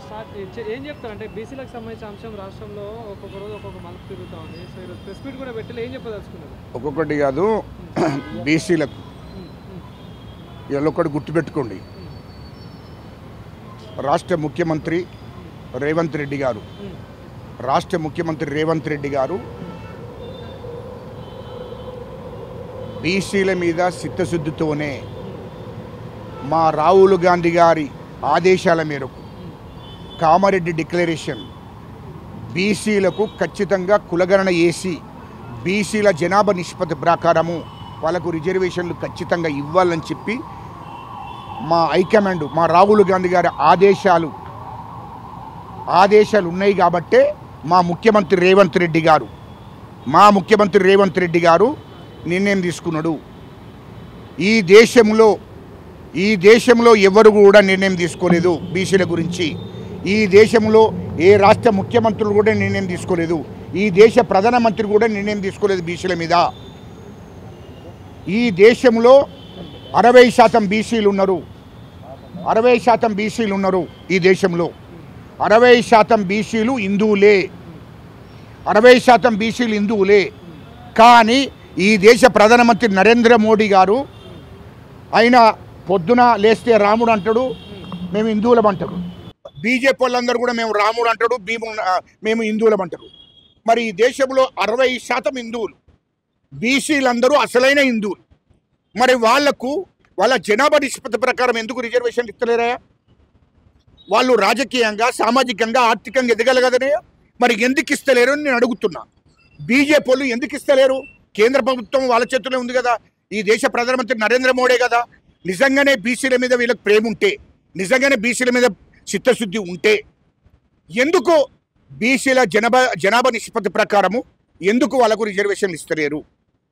Start ఏం చెప్తారంటే బీసీలకు సంబంధించిన అంశం రాష్ట్రంలో ఒక్కొక్క రోజు ఒక్కొక్క మలుపు తిరుగుతూ ఉంది. సో ఈరోజు ప్రెస్ మీట్ కూడా పెట్టి ఏం చెప్పదలుచుకున్నారు? ఒక్కొక్కటి కాదు, బీసీలకు ఇలా ఒకటి గుర్తుపెట్టుకోండి. రాష్ట్ర ముఖ్యమంత్రి రేవంత్ రెడ్డి గారు బీసీల మీద చిత్తశుద్ధితోనే మా రాహుల్ గాంధీ గారి ఆదేశాల మేరకు కామారెడ్డి డిక్లరేషన్ బీసీలకు ఖచ్చితంగా కులగణన చేసి బీసీల జనాభా నిష్పత్తి ప్రకారము వాళ్ళకు రిజర్వేషన్లు ఖచ్చితంగా ఇవ్వాలని చెప్పి మా హైకమాండ్ మా రాహుల్ గాంధీ గారి ఆదేశాలు ఉన్నాయి. కాబట్టే మా ముఖ్యమంత్రి రేవంత్ రెడ్డి గారు నిర్ణయం తీసుకున్నాడు. ఈ దేశంలో ఎవరు కూడా నిర్ణయం తీసుకోలేదు బీసీల గురించి. ఈ దేశంలో ఏ రాష్ట్ర ముఖ్యమంత్రులు కూడా నిర్ణయం తీసుకోలేదు. ఈ దేశ ప్రధానమంత్రి కూడా నిర్ణయం తీసుకోలేదు బీసీల మీద. ఈ దేశంలో 60% బీసీలు ఉన్నారు. 60% బీసీలు ఉన్నారు. ఈ దేశంలో 60% బీసీలు హిందువులే. 60% బీసీలు హిందువులే. కానీ ఈ దేశ ప్రధానమంత్రి నరేంద్ర మోడీ గారు ఆయన పొద్దున లేస్తే రాముడు అంటాడు, మేము హిందువులం అంటాడు. బీజేపీ వాళ్ళందరూ కూడా మేము రాముడు అంటాడు, మేము హిందువులం అంటారు. మరి ఈ దేశంలో 60% హిందువులు, బీసీలందరూ అసలైన హిందువులు. మరి వాళ్ళ జనాభా నిష్పత్తి ప్రకారం ఎందుకు రిజర్వేషన్ ఇస్తలేరా? వాళ్ళు రాజకీయంగా, సామాజికంగా, ఆర్థికంగా ఎదగలగదనే. మరి ఎందుకు ఇస్తలేరు అని నేను అడుగుతున్నా. బీజేపీ వాళ్ళు ఎందుకు ఇస్తలేరు? కేంద్ర ప్రభుత్వం వాళ్ళ చేతుల్లో ఉంది కదా. ఈ దేశ ప్రధానమంత్రి నరేంద్ర మోడీ కదా. నిజంగానే బీసీల మీద వీళ్ళకి ప్రేమ ఉంటే, నిజంగానే బీసీల మీద చిత్తశుద్ధి ఉంటే ఎందుకు బీసీల జనాభా నిష్పత్తి ప్రకారము ఎందుకు వాళ్ళకు రిజర్వేషన్లు ఇస్తలేరు?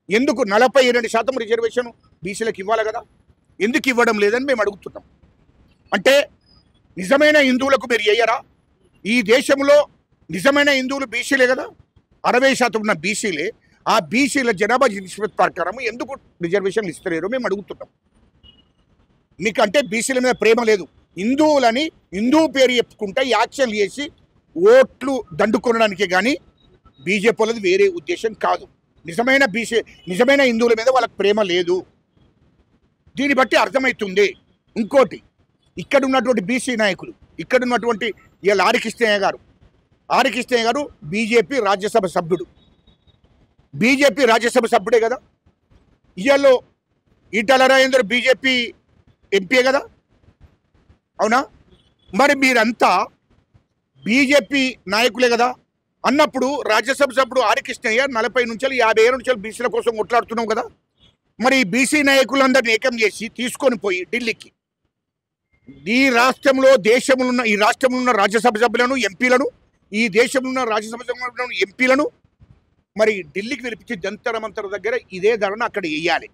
ఎందుకు 42% రిజర్వేషన్ బీసీలకు ఇవ్వాలి కదా? ఎందుకు ఇవ్వడం లేదని మేము అడుగుతున్నాం. అంటే నిజమైన హిందువులకు మీరు చెయ్యరా? ఈ దేశంలో నిజమైన హిందువులు బీసీలే కదా. 60% ఉన్న బీసీలే. ఆ బీసీల జనాభా నిష్పత్తి ప్రకారం ఎందుకు రిజర్వేషన్లు ఇస్తలేరు మేము అడుగుతున్నాం. మీకు అంటే బీసీల మీద ప్రేమ లేదు. హిందువులని హిందూ పేరు చెప్పుకుంటే యాక్షన్లు చేసి ఓట్లు దండుకొనడానికే కానీ బీజేపీ వాళ్ళది వేరే ఉద్దేశం కాదు. నిజమైన హిందువుల మీద వాళ్ళకి ప్రేమ లేదు. దీన్ని బట్టి అర్థమవుతుంది. ఇంకోటి, ఇక్కడ ఉన్నటువంటి బీసీ నాయకులు, ఇక్కడ ఉన్నటువంటి ఇవాళ ఆరికృష్ణయ్య గారు బీజేపీ రాజ్యసభ సభ్యుడే కదా. ఇవాళ ఈటల రాజేందర్ బీజేపీ ఎంపీ కదా, అవునా? మరి మీరంతా బీజేపీ నాయకులే కదా అన్నప్పుడు రాజ్యసభ సభ్యుడు ఆరికృష్ణయ్య 40 నుంచి 50 ఏళ్ళ నుంచి బీసీల కోసం కొట్లాడుతున్నాం కదా. మరి బీసీ నాయకులందరినీ ఏకం చేసి తీసుకొని పోయి ఢిల్లీకి ఈ రాష్ట్రంలో ఉన్న రాజ్యసభ సభ్యులను ఎంపీలను, ఈ దేశంలో ఉన్న రాజ్యసభ సభ్యులను ఎంపీలను మరి ఢిల్లీకి పిలిపించి జంతర్ మంతర్ దగ్గర ఇదే ధరణ అక్కడ వేయాలి,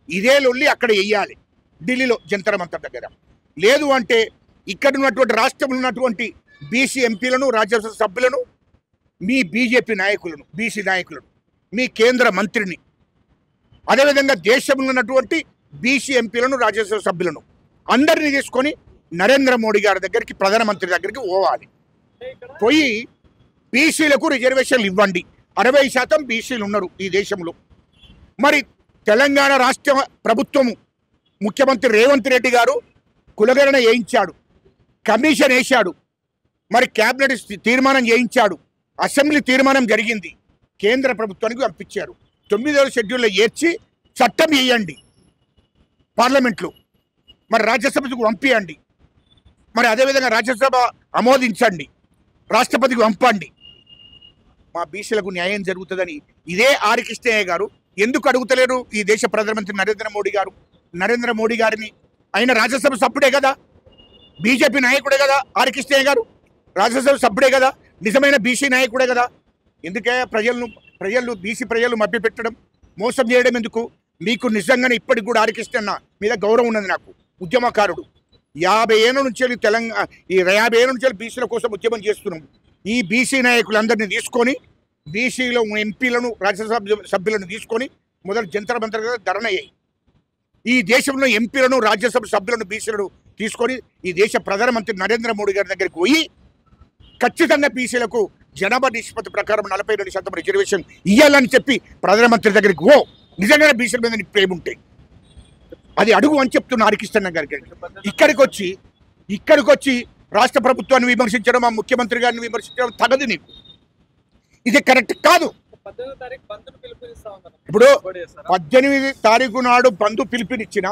ఇదే లొల్లి అక్కడ వేయాలి ఢిల్లీలో జంతర్ మంతర్ దగ్గర. లేదు అంటే ఇక్కడ ఉన్నటువంటి రాష్ట్రంలో ఉన్నటువంటి బీసీ ఎంపీలను, రాజ్యసభ సభ్యులను, మీ బీజేపీ నాయకులను, బీసీ నాయకులను, మీ కేంద్ర మంత్రిని, అదేవిధంగా దేశంలో ఉన్నటువంటి బీసీ ఎంపీలను, రాజ్యసభ సభ్యులను అందరినీ తీసుకొని నరేంద్ర మోడీ గారి దగ్గరికి, ప్రధానమంత్రి దగ్గరికి పోయి బీసీలకు రిజర్వేషన్లు ఇవ్వండి. 60% బీసీలు ఉన్నారు ఈ దేశంలో. మరి తెలంగాణ రాష్ట్ర ప్రభుత్వము ముఖ్యమంత్రి రేవంత్ రెడ్డి గారు కులగణన చేయించాడు, కమిషన్ వేశాడు, మరి క్యాబినెట్ తీర్మానం చేయించాడు, అసెంబ్లీ తీర్మానం జరిగింది, కేంద్ర ప్రభుత్వానికి పంపించారు. 9వ షెడ్యూల్లో చేర్చి చట్టం వేయండి పార్లమెంట్లో, మరి రాజ్యసభకు పంపించండి, మరి అదేవిధంగా రాజ్యసభ ఆమోదించండి, రాష్ట్రపతికి పంపండి. మా బీసీలకు న్యాయం జరుగుతుందని ఇదే ఆరికృష్ణయ్య గారు ఎందుకు అడుగుతలేరు? ఈ దేశ ప్రధానమంత్రి నరేంద్ర మోడీ గారిని. ఆయన రాజ్యసభ సభ్యుడే కదా, బీజేపీ నాయకుడే కదా. ఆరికృష్ణయ్య గారు రాజ్యసభ సభ్యుడే కదా, నిజమైన బీసీ నాయకుడే కదా. ఎందుకే బీసీ ప్రజలు మభ్యపెట్టడం, మోసం చేయడం ఎందుకు? మీకు నిజంగానే ఇప్పటికి కూడా ఆరికృష్ణన్న మీద గౌరవం ఉన్నది. నాకు ఉద్యమకారుడు, 50 ఏళ్ళ నుంచి ఈ 50 ఏళ్ళ నుంచి బీసీల కోసం ఉద్యమం చేస్తున్నాం. ఈ బీసీ నాయకులందరినీ తీసుకొని, బీసీలో ఎంపీలను, రాజ్యసభ సభ్యులను తీసుకొని మొదలు జంతర్ మంతర్ ధరణ అయ్యాయి. ఈ దేశంలో ఎంపీలను, రాజ్యసభ సభ్యులను, బీసీలను తీసుకొని ఈ దేశ ప్రధానమంత్రి నరేంద్ర మోడీ గారి దగ్గరికి పోయి ఖచ్చితంగా బీసీలకు జనాభా నిష్పత్తి ప్రకారం 42% రిజర్వేషన్ ఇవ్వాలని చెప్పి ప్రధానమంత్రి దగ్గరికి ఓ నిజంగానే బీసీల మీద నీకు ప్రేమ ఉంటే అది అడుగు అని చెప్తున్న హరికృష్ణ గారికి. ఇక్కడికి వచ్చి రాష్ట్ర ప్రభుత్వాన్ని విమర్శించడం, ఆ ముఖ్యమంత్రి గారిని విమర్శించడం తగదు నీకు. ఇది కరెక్ట్ కాదు. ఇప్పుడు 18 తారీఖు నాడు బంధు పిలుపునిచ్చిన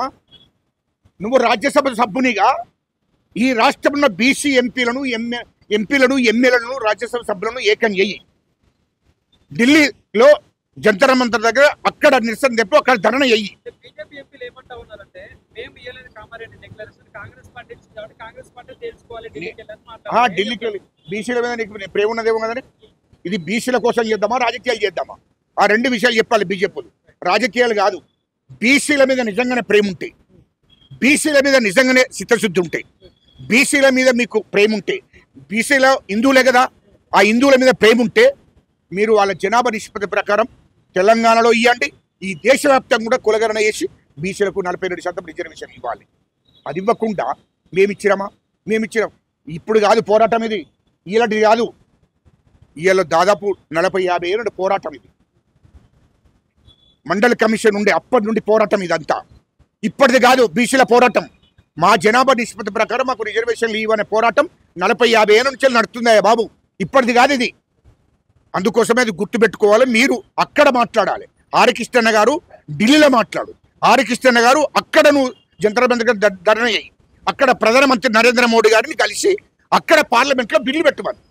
నువ్వు రాజ్యసభ సభ్యునిగా ఈ రాష్ట్రంలో బీసీ ఎంపీలను ఎమ్మెల్యేలను రాజ్యసభ సభ్యులను ఏకం చేయి. ఢిల్లీలో జంతర్ మంతర్ దగ్గర అక్కడ నిరసన తెప్పు, అక్కడ ధరణ చెయ్యి. బీజేపీ ఎంపీలు ఏమంటా ఉన్నారంటే మేము ఇయ్యలేదు కామారెడ్డి డిక్లరేషన్, కాంగ్రెస్ పార్టీ ఇచ్చింది కాబట్టి కాంగ్రెస్ పార్టీ తెలుసుకోవాలి ఢిల్లీకి వెళ్ళి బీసీల మీద నీకు ప్రేమ ఉన్నదేమో కదండి. ఇది బీసీల కోసం చేద్దామా రాజకీయాలు చేద్దామా? ఆ రెండు విషయాలు చెప్పాలి బీజేపీలు. రాజకీయాలు కాదు, బీసీల మీద నిజంగానే ప్రేమ ఉంటే, బీసీల మీద నిజంగానే చిత్తశుద్ధి ఉంటాయి, బీసీల మీద మీకు ప్రేమ ఉంటే, బీసీల హిందువులే కదా, ఆ హిందువుల మీద ప్రేమ ఉంటే మీరు వాళ్ళ జనాభా నిష్పత్తి ప్రకారం తెలంగాణలో ఇవ్వండి, ఈ దేశవ్యాప్తంగా కూడా కులగణన చేసి బీసీలకు 42% రిజర్వేషన్ ఇవ్వాలి. అది ఇవ్వకుండా మేమిచ్చినామా? ఇప్పుడు కాదు పోరాటం, ఇది ఇలాంటిది కాదు. ఇవాళ దాదాపు 40-50 ఏళ్ళ పోరాటం ఇది. మండల కమిషన్ ఉండే అప్పటి నుండి పోరాటం ఇదంతా. ఇప్పటిది కాదు బీసీల పోరాటం. మా జనాభా నిష్పత్తి ప్రకారం మాకు రిజర్వేషన్లు ఇవ్వనే పోరాటం 40-50 ఏళ్ళ నుంచి నడుతుందా బాబు, ఇప్పటిది కాదు ఇది. అందుకోసమే అది గుర్తుపెట్టుకోవాలి. మీరు అక్కడ మాట్లాడాలి. హరికృష్ణ గారు ఢిల్లీలో మాట్లాడు, హరికృష్ణ గారు అక్కడ నువ్వు జంతర్ మంతర్ ధర్నా చేయి, అక్కడ ప్రధానమంత్రి నరేంద్ర మోడీ గారిని కలిసి అక్కడ పార్లమెంట్లో బిల్లు పెట్టమని.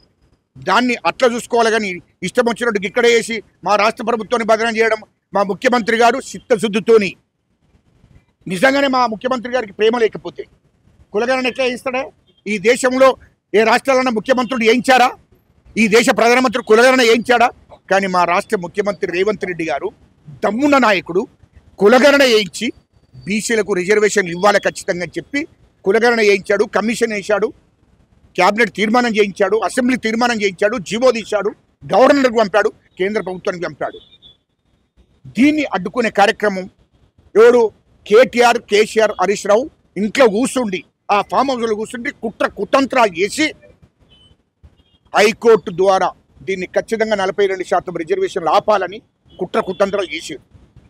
దాన్ని అట్లా చూసుకోవాలి. కానీ ఇష్టం వచ్చినట్టు ఇక్కడ వేసి మా రాష్ట్ర ప్రభుత్వాన్ని బదనం చేయడం, మా ముఖ్యమంత్రి గారు చిత్తశుద్ధితోని నిజంగానే మా ముఖ్యమంత్రి గారికి ప్రేమ లేకపోతే కులగణన ఎట్లా చేయిస్తాడా? ఈ దేశంలో ఏ రాష్ట్రాలన్నా ముఖ్యమంత్రులు వేయించారా? ఈ దేశ ప్రధానమంత్రి కులగణన వేయించాడా? కానీ మా రాష్ట్ర ముఖ్యమంత్రి రేవంత్ రెడ్డి గారు దమ్మున్న నాయకుడు, కులగణన వేయించి బీసీలకు రిజర్వేషన్లు ఇవ్వాలి ఖచ్చితంగా చెప్పి కులగణన వేయించాడు, కమిషన్ వేశాడు, క్యాబినెట్ తీర్మానం చేయించాడు, అసెంబ్లీ తీర్మానం చేయించాడు, జీవో తీశాడు, గవర్నర్కి పంపాడు, కేంద్ర ప్రభుత్వానికి పంపాడు. దీన్ని అడ్డుకునే కార్యక్రమం ఎవరు? కేటీఆర్, కేసీఆర్, హరీష్ రావు ఇంట్లో కూర్చుండి, ఆ ఫామ్ హౌస్లో కూర్చుండి కుతంత్రాలు చేసి హైకోర్టు ద్వారా దీన్ని ఖచ్చితంగా 42% రిజర్వేషన్లు ఆపాలని కుతంత్రాలు చేశారు.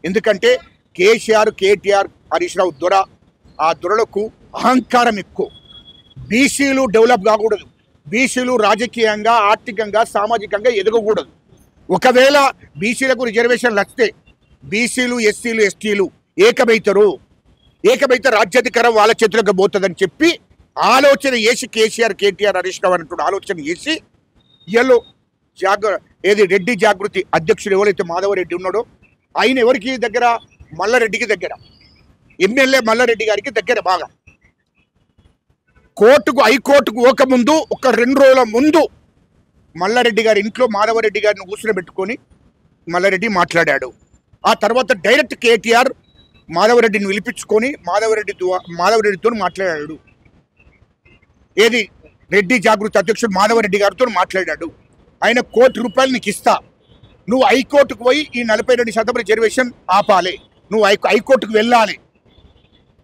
ఎందుకంటే కేసీఆర్, కేటీఆర్, హరీష్ రావు దొర, ఆ దొరలకు అహంకారం ఎక్కువ. బీసీలు డెవలప్ కాకూడదు, బీసీలు రాజకీయంగా, ఆర్థికంగా, సామాజికంగా ఎదగకూడదు. ఒకవేళ బీసీలకు రిజర్వేషన్లు వస్తే బీసీలు, ఎస్సీలు, ఎస్టీలు ఏకమైతే రాజ్యాధికారం వాళ్ళ చేతులకు పోతుందని చెప్పి ఆలోచన చేసి కేసీఆర్, కేటీఆర్, హరీష్ రావు అన్నట్టు ఆలోచన చేసి ఇయ్యలో రెడ్డి జాగృతి అధ్యక్షుడు ఎవరైతే మాధవరెడ్డి ఉన్నాడో ఆయన ఎవరికి దగ్గర? మల్లారెడ్డికి దగ్గర, ఎమ్మెల్యే మల్లారెడ్డి గారికి దగ్గర. బాగా హైకోర్టుకు పోకముందు ఒక 2 రోజుల ముందు మల్లారెడ్డి గారి ఇంట్లో మాధవరెడ్డి గారిని కూర్చోబెట్టుకొని మల్లారెడ్డి మాట్లాడాడు. ఆ తర్వాత డైరెక్ట్ కేటీఆర్ మాధవరెడ్డిని పిలిపించుకొని మాధవరెడ్డితో మాట్లాడాడు. ఏది రెడ్డి జాగృతి అధ్యక్షుడు మాధవరెడ్డి గారితో మాట్లాడాడు. ఆయన ₹1 కోటి నీకు ఇస్తా, నువ్వు హైకోర్టుకు పోయి ఈ 42% రిజర్వేషన్ ఆపాలి, నువ్వు హైకోర్టుకు వెళ్ళాలి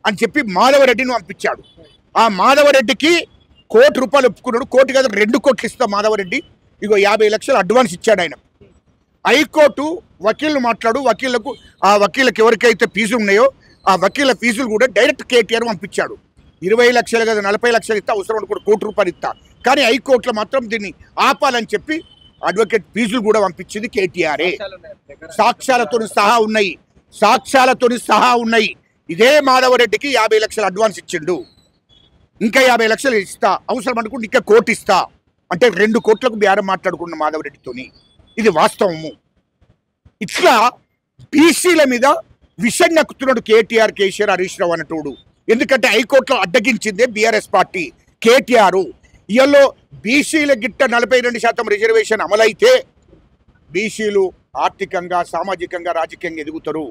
అని చెప్పి మాధవరెడ్డిని పంపించాడు. ఆ మాధవరెడ్డికి ₹1 కోటి ఒప్పుకున్నాడు. కోటి కాదు 2 కోట్లు ఇస్తా మాధవరెడ్డి, ఇగో 50 లక్షలు అడ్వాన్స్ ఇచ్చాడు ఆయన. హైకోర్టు వకీళ్ళు మాట్లాడు, ఆ వకీళ్ళకి ఎవరికైతే ఫీజులు ఉన్నాయో ఆ వకీళ్ళ ఫీజులు కూడా డైరెక్ట్ కేటీఆర్ పంపించాడు. 20 లక్షలు కదా 40 లక్షలు ఇస్తా, అవసరం కూడా ₹1 కోటి ఇస్తా. కానీ హైకోర్టులో మాత్రం దీన్ని ఆపాలని చెప్పి అడ్వకేట్ ఫీజులు కూడా పంపించింది కేటీఆర్ఏ. సాక్ష్యాలతో సహా ఉన్నాయి. ఇదే మాధవరెడ్డికి 50 లక్షలు అడ్వాన్స్ ఇచ్చిండు, ఇంకా 50 లక్షలు ఇస్తా, అవసరం అనుకుంటే ఇంకా ₹1 కోటి ఇస్తా అంటే 2 కోట్లకు బేరం మాట్లాడుకున్న మాధవరెడ్డితోని. ఇది వాస్తవము. ఇట్లా బీసీల మీద విషం నక్కుతున్నాడు కేటీఆర్, కేసీఆర్, హరీష్ రావు అన్నటోడు. ఎందుకంటే హైకోర్టులో అడ్డగించిందే బీఆర్ఎస్ పార్టీ, కేటీఆర్. ఇవాళ బీసీల గిట్ట 42% రిజర్వేషన్ అమలైతే బీసీలు ఆర్థికంగా, సామాజికంగా, రాజకీయంగా ఎదుగుతారు.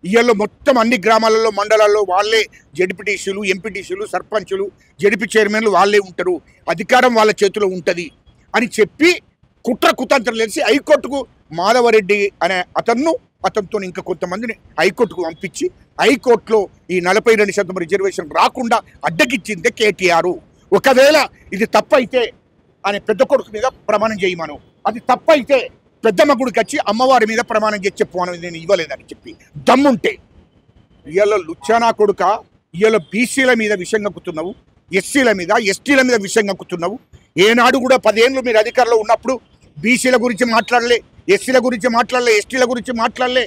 ఇవాళ మొత్తం అన్ని గ్రామాలలో, మండలాల్లో వాళ్ళే జడ్పీటీసీలు, ఎంపీటీసీలు, సర్పంచులు, జడ్పీ చైర్మన్లు వాళ్ళే ఉంటారు, అధికారం వాళ్ళ చేతిలో ఉంటుంది అని చెప్పి కుట్రకుతంత్రం తెలిసి హైకోర్టుకు మాధవరెడ్డి అనే అతన్ను అతనితో ఇంకా కొంతమందిని హైకోర్టుకు పంపించి హైకోర్టులో ఈ 42% రిజర్వేషన్ రాకుండా అడ్డగిచ్చిందే కేటీఆర్. ఒకవేళ ఇది తప్పైతే ఆయన పెద్ద కొడుకు మీద ప్రమాణం చేయమను, అది తప్పైతే పెద్దమ్మ గుడికి వచ్చి అమ్మవారి మీద ప్రమాణం చేసి చెప్పు అని నేను ఇవ్వలేదని చెప్పి దమ్ముంటే. ఇవాళ లుచ్చానా కొడుక, ఇవాళ బీసీల మీద విషయం కక్కుతున్నావు, ఎస్సీల మీద ఎస్టీల మీద విషయం కక్కుతున్నావు. ఏనాడు కూడా 10 ఏళ్ళు మీరు అధికారంలో ఉన్నప్పుడు బీసీల గురించి మాట్లాడలే, ఎస్సీల గురించి మాట్లాడలే, ఎస్టీల గురించి మాట్లాడలే.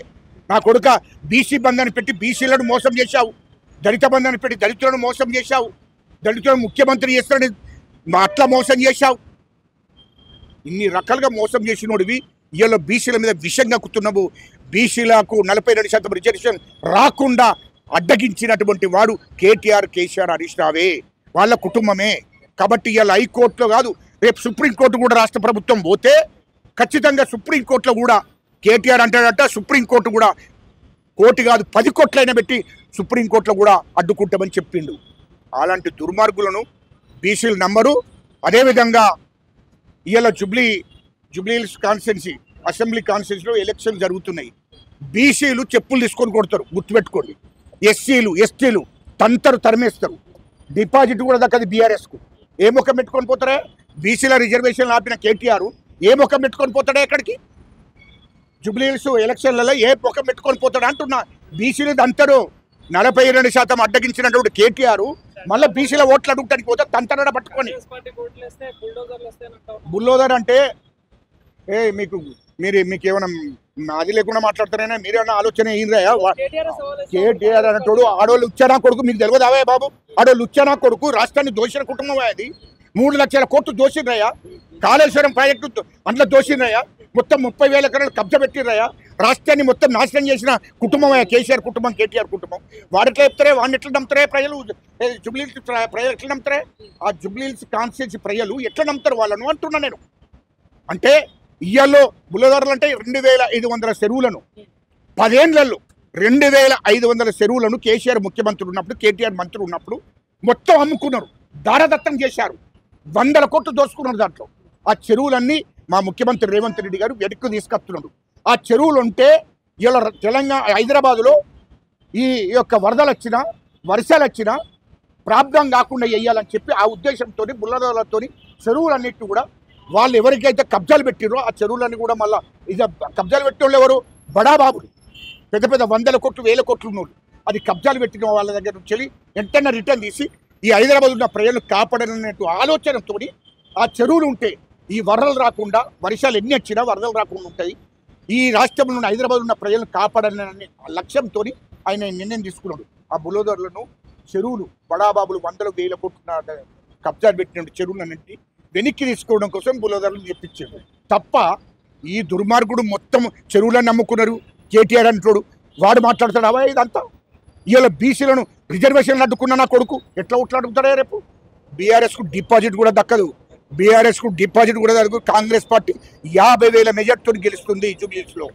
నా కొడుక బీసీ బంధాన్ని పెట్టి బీసీలను మోసం చేశావు, దళిత బంధాన్ని పెట్టి దళితులను మోసం చేశావు, దళితులను ముఖ్యమంత్రి చేస్తాడని అట్లా మోసం చేశావు. ఇన్ని రకాలుగా మోసం చేసినోడివి ఇవాళ బీసీల మీద విషం కక్కుతున్నావు. బీసీలకు 42% రిజర్వేషన్ రాకుండా అడ్డగించినటువంటి వాడు కేటీఆర్, కేసీఆర్, హరీష్ రావే, వాళ్ళ కుటుంబమే. కాబట్టి ఇవాళ హైకోర్టులో కాదు, రేపు సుప్రీంకోర్టు కూడా రాష్ట్ర ప్రభుత్వం పోతే ఖచ్చితంగా సుప్రీంకోర్టులో కూడా కేటీఆర్ అంటాడట, సుప్రీంకోర్టు కూడా కోర్టు కాదు 10 కోట్లైనా పెట్టి సుప్రీంకోర్టులో కూడా అడ్డుకుంటామని చెప్పిండు. అలాంటి దుర్మార్గులను బీసీలు నమ్మరు. అదేవిధంగా ఇవాళ జూబ్లీహిల్స్ కాన్స్టిట్యున్సీ అసెంబ్లీ కాన్స్టిట్యున్సీలో ఎలక్షన్ జరుగుతున్నాయి. బీసీలు చెప్పులు తీసుకొని కొడతారు, గుర్తుపెట్టుకోండి. ఎస్సీలు ఎస్టీలు తరిమేస్తారు. డిపాజిట్ కూడా దక్కది బీఆర్ఎస్కు. ఏ ముఖం పెట్టుకొని పోతారా? బీసీల రిజర్వేషన్లు ఆపిన కేటీఆర్ ఏ ముఖం పెట్టుకొని పోతాడా? ఎక్కడికి జూబ్లీహిల్స్ ఎలక్షన్లలో ఏ ముఖం పెట్టుకొని పోతాడా అంటున్నా. బీసీలు దంతడు 42% అడ్డగించినటువంటి కేటీఆర్ మళ్ళీ బీసీల ఓట్లు అడుగుతానికి పోతే తంతరడ పట్టుకొని. బుల్లోదర్ అంటే మీకు ఏమైనా అది లేకుండా మాట్లాడుతున్నారా? మీరేమన్నా ఆలోచన ఏంద్రయ్యా? కేటీఆర్ అన్నట్టు ఆడోళ్ళు లుచ్చానా కొడుకు, మీకు తెలియదు అవే బాబు? ఆడోళ్ళు లుచ్చానా కొడుకు రాష్ట్రాన్ని దోషిన కుటుంబం. అది 3 లక్షల కోట్లు దోషిర్రయ్యా. కాళేశ్వరం ప్రాజెక్టు అందులో దోషిర్రయ్యా. మొత్తం 30,000 ఎకరాలు కబ్జా పెట్టిర్రయ్యా. రాష్ట్రాన్ని మొత్తం నాశనం చేసిన కుటుంబం కేసీఆర్ కుటుంబం, కేటీఆర్ కుటుంబం. వాడు ఎట్లా చెప్తారే, వాడిని ఎట్లా నమ్ముతారే ప్రజలు? జూబ్లీహిల్స్ ప్రజలు ఎట్లా నమ్ముతారే? ఆ జూబ్లీహిల్స్ కాన్స్టిట్యున్సీ ప్రజలు ఎట్లా నమ్ముతారు వాళ్ళను అంటున్నా నేను. అంటే ఇయ్యాల్లో బుల్లదారులు అంటే 2,500 చెరువులను 10 ఏళ్లలో 2,500 చెరువులను కేసీఆర్ ముఖ్యమంత్రి ఉన్నప్పుడు, కేటీఆర్ మంత్రి ఉన్నప్పుడు మొత్తం అమ్ముకున్నారు, దారదత్తం చేశారు, 100 కోట్లు దోసుకున్నారు. దాంట్లో ఆ చెరువులన్నీ మా ముఖ్యమంత్రి రేవంత్ రెడ్డి గారు వెనక్కి తీసుకొస్తున్నాడు. ఆ చెరువులు ఉంటే ఇలా తెలంగాణ హైదరాబాదులో ఈ యొక్క వరదలు వచ్చినా, వర్షాలు వచ్చినా ప్రాబ్లం కాకుండా వేయాలని చెప్పి ఆ ఉద్దేశంతో బుల్లదారులతో చెరువులన్నిటి కూడా వాళ్ళు ఎవరికైతే కబ్జాలు పెట్టిరో ఆ చెరువులన్నీ కూడా మళ్ళీ ఇది కబ్జాలు పెట్టిన వాళ్ళు ఎవరు? బడాబాబులు, పెద్ద పెద్ద 100 కోట్లు 1000 కోట్లు ఉన్నోళ్ళు. అది కబ్జాలు పెట్టిన వాళ్ళ దగ్గర నుంచి వెంటనే రిటర్న్ తీసి ఈ హైదరాబాద్ ఉన్న ప్రజలు కాపాడనట్టు ఆలోచనతో ఆ చెరువులు ఉంటే ఈ వరదలు రాకుండా, వర్షాలు ఎన్ని వచ్చినా వరదలు రాకుండా ఉంటాయి. ఈ రాష్ట్రంలో ఉన్న హైదరాబాద్ ఉన్న ప్రజలను కాపాడాలనే లక్ష్యంతో ఆయన నిర్ణయం తీసుకున్నాడు. ఆ బుల్లోదర్లను చెరువులు బడాబాబులు 100,000 కోట్ల కబ్జాలు పెట్టిన చెరువులన్నింటి వెనక్కి తీసుకోవడం కోసం బుల్లోదర్లను చెప్పించాడు తప్ప ఈ దుర్మార్గుడు మొత్తం చెరువులను నమ్ముకున్నారు. కేటీఆర్ అంటాడు, వాడు మాట్లాడతాడు అవా ఇదంతా. ఇవాళ బీసీలను రిజర్వేషన్లు అడ్డుకున్న నా కొడుకు ఎట్లా అడుగుతాడా? రేపు బీఆర్ఎస్కు డిపాజిట్ కూడా దక్కదు, బీఆర్ఎస్కు డిపాజిట్ కూడా దక్కదు. కాంగ్రెస్ పార్టీ 50,000 మెజార్టీతో గెలుస్తుంది జూబ్లీహిల్స్లో.